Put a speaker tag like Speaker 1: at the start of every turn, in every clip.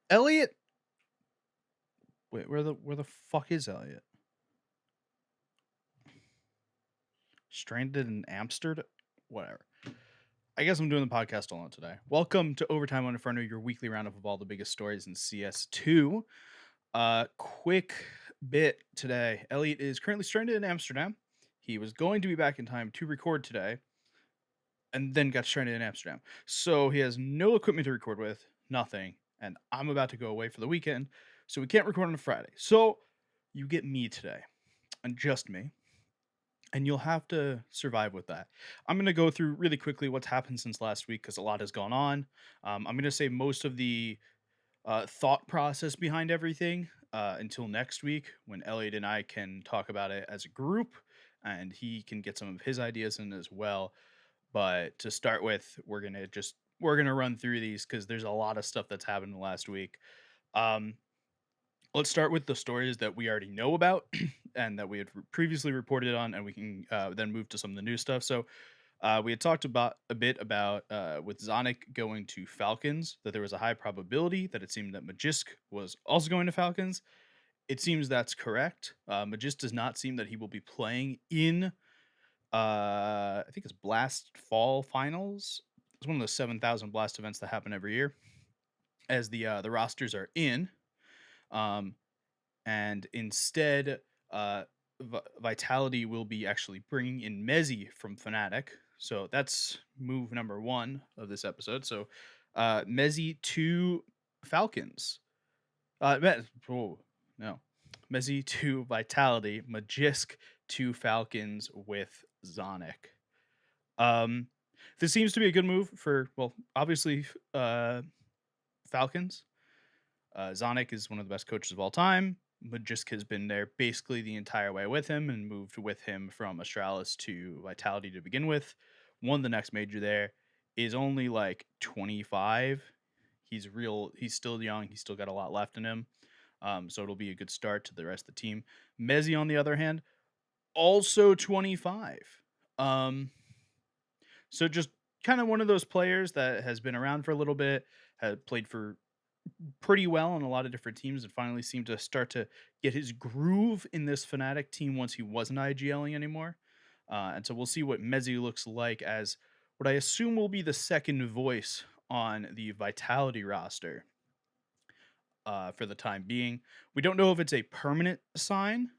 Speaker 1: Elliot. Wait, where the fuck is Elliot? Stranded in Amsterdam? Whatever. I guess I'm doing the podcast alone today. Welcome to Overtime on Inferno, your weekly roundup of all the biggest stories in CS2. Quick bit today. Elliot is currently stranded in Amsterdam. He was going to be back in time to record today, and then got stranded in Amsterdam. So he has no equipment to record with, nothing. And I'm about to go away for the weekend, so we can't record on a Friday. So you get me today, and just me. And you'll have to survive with that. I'm going to go through really quickly what's happened since last week because a lot has gone on. I'm going to say most of the thought process behind everything until next week when Elliot and I can talk about it as a group and he can get some of his ideas in as well. But to start with, we're gonna run through these because there's a lot of stuff that's happened in the last week. Um, let's start with the stories that we already know about and that we had previously reported on, and we can then move to some of the new stuff. So we had talked about a bit about with Zonic going to Falcons that there was a high probability that it seemed that Magisk was also going to Falcons. It seems that's correct. Magisk does not seem that he will be playing in I think it's Blast Fall Finals. It's one of those 7,000 Blast events that happen every year, as the rosters are in, um, and instead, Vitality will be actually bringing in Mezzi from Fnatic. So that's move number one of this episode. So Mezzi to Falcons. Oh no, Mezzi to Vitality. Magisk to Falcons with Zonic. Um, this seems to be a good move for, well, obviously, Falcons. Zonic is one of the best coaches of all time. Magisk has been there basically the entire way with him and moved with him from Astralis to Vitality to begin with. Won the next major there. Is only like 25. He's still young. He's still got a lot left in him. So it'll be a good start to the rest of the team. Mezzi, on the other hand, also 25. Um, so just kind of one of those players that has been around for a little bit, had played for pretty well on a lot of different teams, and finally seemed to start to get his groove in this Fnatic team once he wasn't IGLing anymore. And so we'll see what Mezzi looks like as what I assume will be the second voice on the Vitality roster for the time being. We don't know if it's a permanent sign,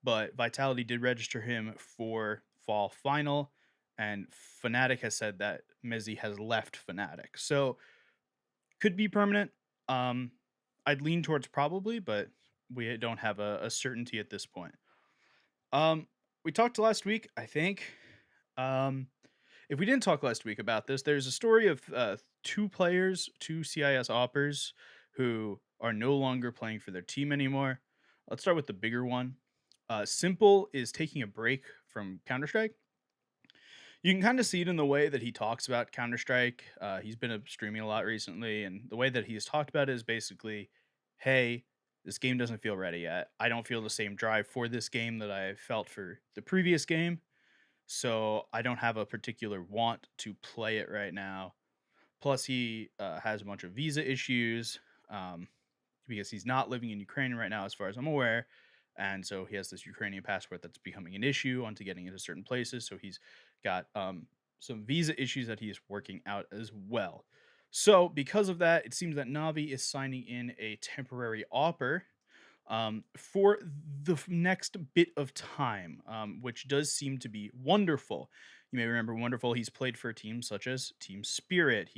Speaker 1: but Vitality did register him for Fall Final, and Fnatic has said that Mezzi has left Fnatic. So could be permanent. I'd lean towards probably, but we don't have a certainty at this point. We talked last week, I think. If we didn't talk last week about this, there's a story of two players, two CIS Awpers, who are no longer playing for their team anymore. Let's start with the bigger one. Simple is taking a break from Counter-Strike. You can kind of see it in the way that he talks about Counter-Strike. He's been streaming a lot recently, and the way that he's talked about it is basically, hey, this game doesn't feel ready yet. I don't feel the same drive for this game that I felt for the previous game, so I don't have a particular want to play it right now. Plus, he has a bunch of visa issues because he's not living in Ukraine right now, as far as I'm aware. And so he has this Ukrainian passport that's becoming an issue onto getting into certain places. So he's got some visa issues that he's working out as well. So because of that, it seems that Navi is signing in a temporary Awper for the next bit of time, which does seem to be Wonderful. You may remember Wonderful. He's played for teams such as Team Spirit.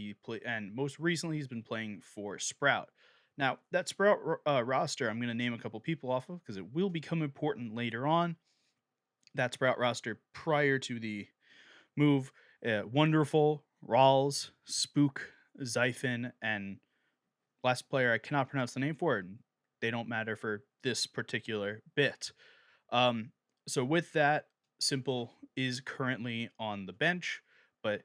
Speaker 1: And most recently he's been playing for Sprout. Now, that Sprout roster, I'm going to name a couple people off of because it will become important later on. That Sprout roster prior to the move, Wonderful, Rawls, Spook, Zyphon, and last player I cannot pronounce the name for, and they don't matter for this particular bit. So with that, Simple is currently on the bench, but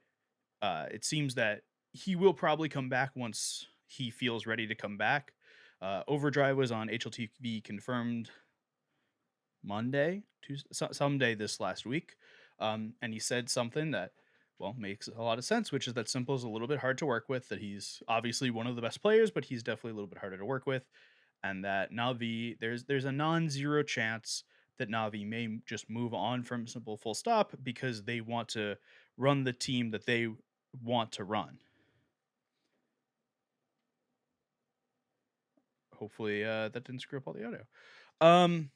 Speaker 1: it seems that he will probably come back once he feels ready to come back. Overdrive was on HLTV confirmed Monday, Tuesday, someday this last week. And he said something that well, makes a lot of sense, which is that Simple is a little bit hard to work with, that he's obviously one of the best players, but he's definitely a little bit harder to work with, and that Navi, there's a non-zero chance that Navi may just move on from Simple full stop because they want to run the team that they want to run. Hopefully that didn't screw up all the audio. Um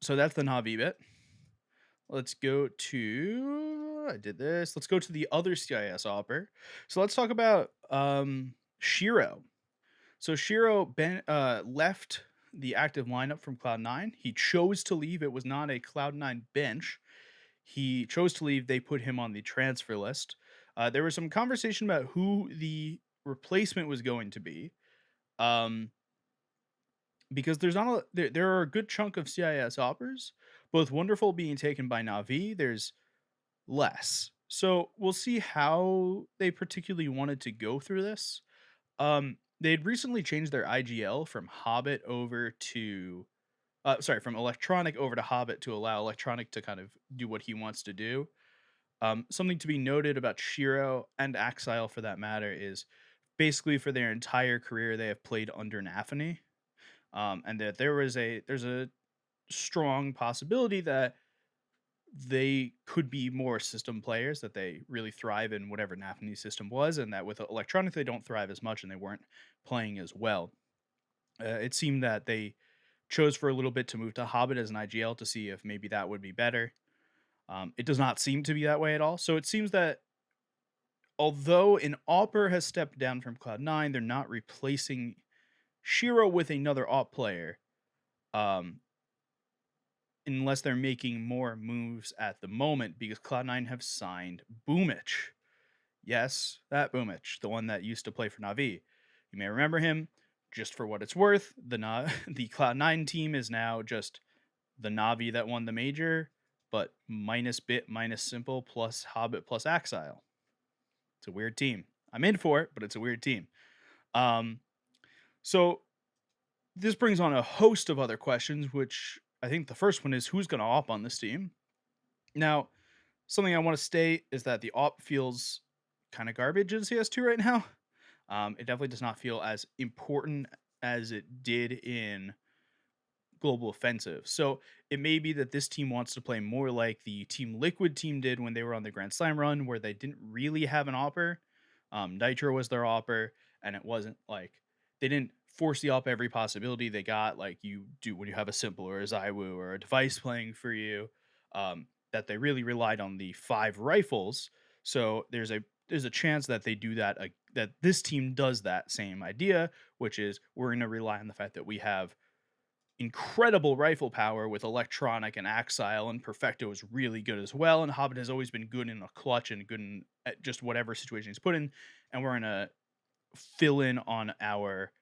Speaker 1: so that's the Navi bit. Let's go to I did this. Let's go to the other CIS Awper. So let's talk about Shiro. So Shiro left the active lineup from Cloud9. He chose to leave. It was not a Cloud9 bench. He chose to leave. They put him on the transfer list. There was some conversation about who the replacement was going to be. Um, because there are a good chunk of CIS Awpers, both wonderful being taken by Navi. There's less. So we'll see how they particularly wanted to go through this. They had recently changed their IGL from Hobbit over to from Electronic over to Hobbit to allow Electronic to kind of do what he wants to do. Something to be noted about Shiro and Axile for that matter is basically for their entire career they have played under Nafany. And that there's a strong possibility that they could be more system players, that they really thrive in whatever Nafany's system was, and that with Electronic they don't thrive as much and they weren't playing as well. It seemed that they chose for a little bit to move to Hobbit as an IGL to see if maybe that would be better. It does not seem to be that way at all. So it seems that although an Awper has stepped down from Cloud9, they're not replacing Shiro with another Awp player. Um, unless they're making more moves at the moment, because Cloud9 have signed Boomich. Yes, that Boomich, the one that used to play for Navi. You may remember him. Just for what it's worth, the Cloud9 team is now just the Navi that won the major, but minus Bit, minus Simple, plus Hobbit, plus Axile. It's a weird team. I'm in for it, but it's a weird team. So this brings on a host of other questions, which I think the first one is who's going to op on this team? Now, something I want to state is that the op feels kind of garbage in CS2 right now. It definitely does not feel as important as it did in Global Offensive. So it may be that this team wants to play more like the Team Liquid team did when they were on the Grand Slam run, where they didn't really have an Awper. Nitro was their Awper, and it wasn't like they didn't force the op every possibility. They got like you do when you have a Simple or a Zywoo or a device playing for you. That they really relied on the 5 rifles. So there's a chance that they do that, that this team does that same idea, which is we're going to rely on the fact that we have incredible rifle power with Electronic and Axile, and Perfecto is really good as well, and Hobbit has always been good in a clutch and good in at just whatever situation he's put in, and we're going to fill in on our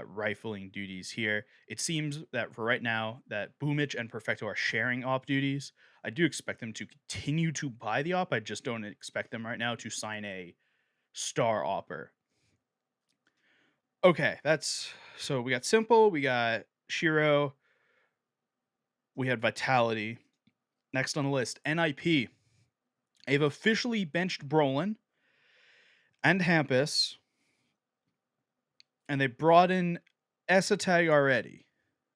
Speaker 1: rifling duties here. It seems that for right now that Boomich and Perfecto are sharing op duties. I do expect them to continue to buy the op. I just don't expect them right now to sign a star Awper. Okay, so we got Simple, we got Shiro, we had Vitality. Next on the list, NIP. They've officially benched Brolin and Hampus, and they brought in Esatag already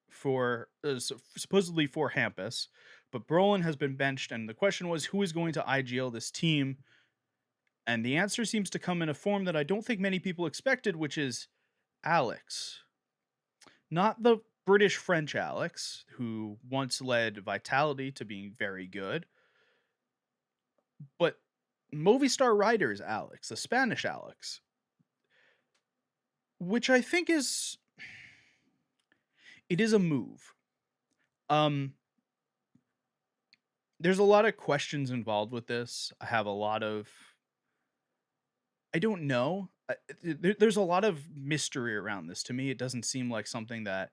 Speaker 1: for supposedly for Hampus, but Brolin has been benched, and the question was who is going to IGL this team, and the answer seems to come in a form that I don't think many people expected, which is Alex. Not the British-French Alex, who once led Vitality to being very good, but Movistar Riders Alex, the Spanish Alex, which I think is a move. There's a lot of questions involved with this. I have a lot of I don't know. There's a lot of mystery around this. To me, it doesn't seem like something that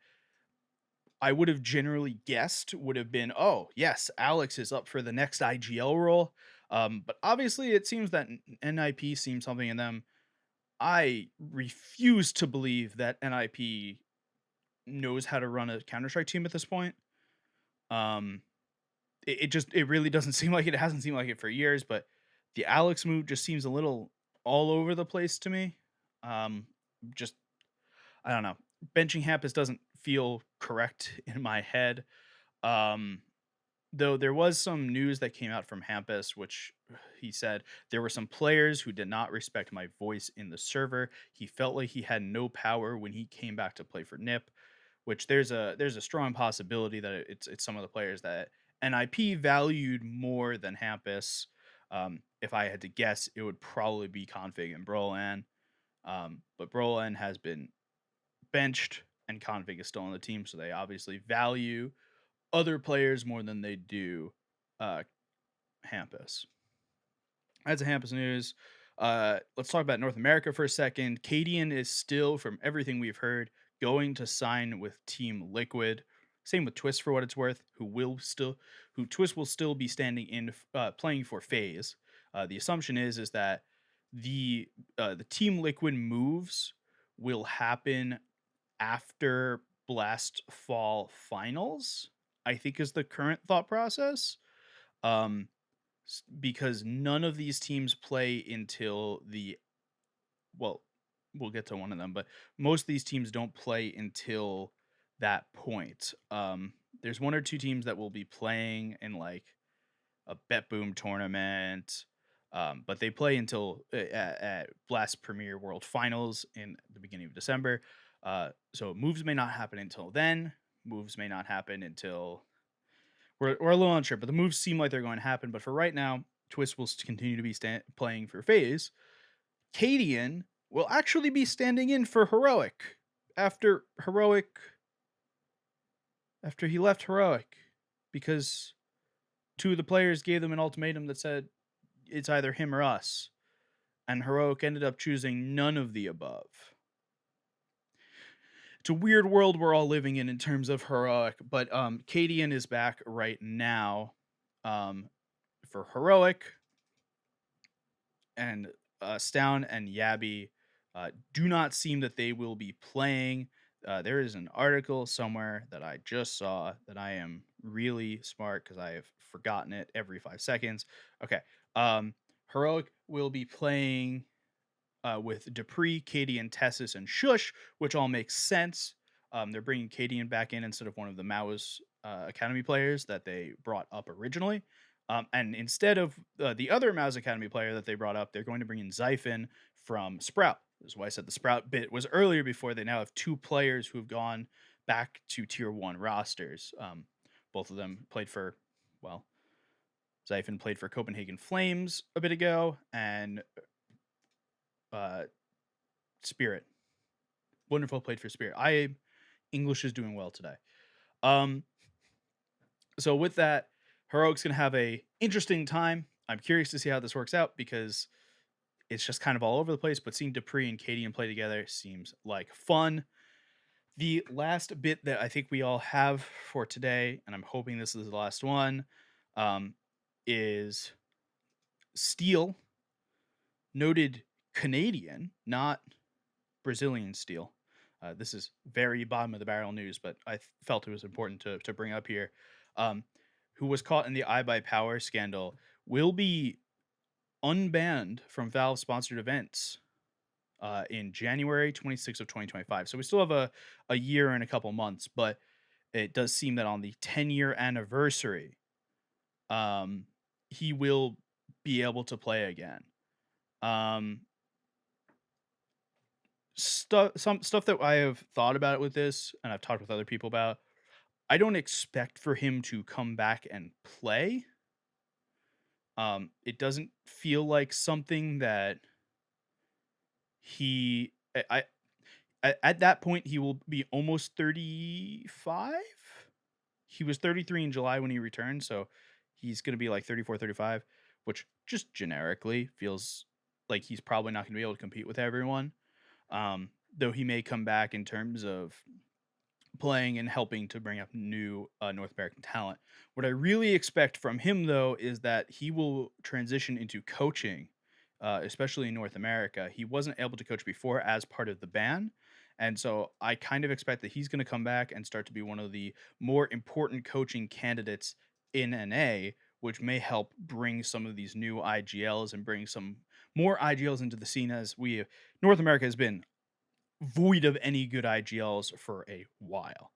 Speaker 1: I would have generally guessed would have been, oh, yes, Alex is up for the next IGL role. But obviously, it seems that NIP seems something in them. I refuse to believe that NIP knows how to run a Counter-Strike team at this point. It really doesn't seem like it. It hasn't seemed like it for years, but The Alex move just seems a little all over the place to me. Um, just I don't know. Benching Hampus doesn't feel correct in my head. Um, though there was some news that came out from Hampus, which he said there were some players who did not respect my voice in the server. He felt like he had no power when he came back to play for NIP, which there's a strong possibility that it's some of the players that NIP valued more than Hampus. If I had to guess, it would probably be Config and Brolan. But Brolan has been benched and Config is still on the team, so they obviously value other players more than they do uh, Hampus. That's a Hampus news. Let's talk about North America for a second. cadiaN is still, from everything we've heard, going to sign with Team Liquid. Same with Twist for what it's worth, who Twist will still be standing in, playing for FaZe. The assumption is that the Team Liquid moves will happen after Blast Fall Finals, I think is the current thought process. Um, because none of these teams play until well, we'll get to one of them, but most of these teams don't play until that point. There's one or two teams that will be playing in like a Bet Boom tournament, but they play until at Blast Premier World Finals in the beginning of December. So moves may not happen until then. Moves may not happen until we're a little unsure, but the moves seem like they're going to happen. But for right now, Twist will continue to be playing for FaZe. cadiaN will actually be standing in for Heroic after he left Heroic because two of the players gave them an ultimatum that said it's either him or us, and Heroic ended up choosing none of the above. It's a weird world we're all living in terms of Heroic, but cadiaN is back right now for Heroic, and Stown and Yabby do not seem that they will be playing. There is an article somewhere that I just saw that I am really smart because I have forgotten it every 5 seconds. Okay. Heroic will be playing with Dupree, cadiaN, Tessus, and Shush, which all makes sense. They're bringing cadiaN back in instead of one of the Mao's Academy players that they brought up originally. And instead of the other Mao's Academy player that they brought up, they're going to bring in Zyphon from Sprout. That's why I said the Sprout bit was earlier before. They now have two players who have gone back to tier 1 rosters. Both of them played for, well, Zyphon played for Copenhagen Flames a bit ago, and Spirit. Wonderful played for Spirit. English is doing well today. So with that, Heroic's gonna have a interesting time. I'm curious to see how this works out because it's just kind of all over the place. But seeing Dupree and cadiaN play together seems like fun. The last bit that I think we all have for today, and I'm hoping this is the last one, is Steel, noted Canadian, not Brazilian Steel. This is very bottom of the barrel news, but I felt it was important to bring up here. Who was caught in the iBuyPower scandal will be unbanned from Valve sponsored events in January 26th of 2025. So we still have a year and a couple months, but it does seem that on the 10-year anniversary, he will be able to play again. Some stuff that I have thought about with this, and I've talked with other people about. I don't expect for him to come back and play. It doesn't feel like something that he. At that point, he will be almost 35. He was 33 in July when he returned, so he's going to be like 34, 35, which just generically feels like he's probably not going to be able to compete with everyone. Though he may come back in terms of playing and helping to bring up new North American talent. What I really expect from him, though, is that he will transition into coaching, especially in North America. He wasn't able to coach before as part of the ban. And so I kind of expect that he's going to come back and start to be one of the more important coaching candidates in NA, which may help bring some of these new IGLs and bring some more IGLs into the scene, as North America has been void of any good IGLs for a while.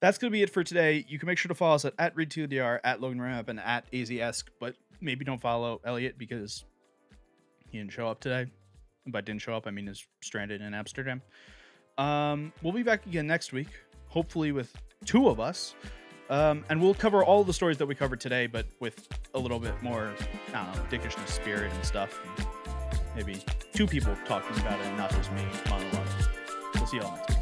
Speaker 1: That's going to be it for today. You can make sure to follow us at ReadTLDR, at Logan Ramp, and at AZEsk, but maybe don't follow Elliot because he didn't show up today. By didn't show up, I mean is stranded in Amsterdam. We'll be back again next week, hopefully with 2 of us. And we'll cover all the stories that we covered today, but with a little bit more, I don't know, dickishness, spirit, and stuff. And maybe 2 people talking about it and not just me monologuing. We'll see you all next time.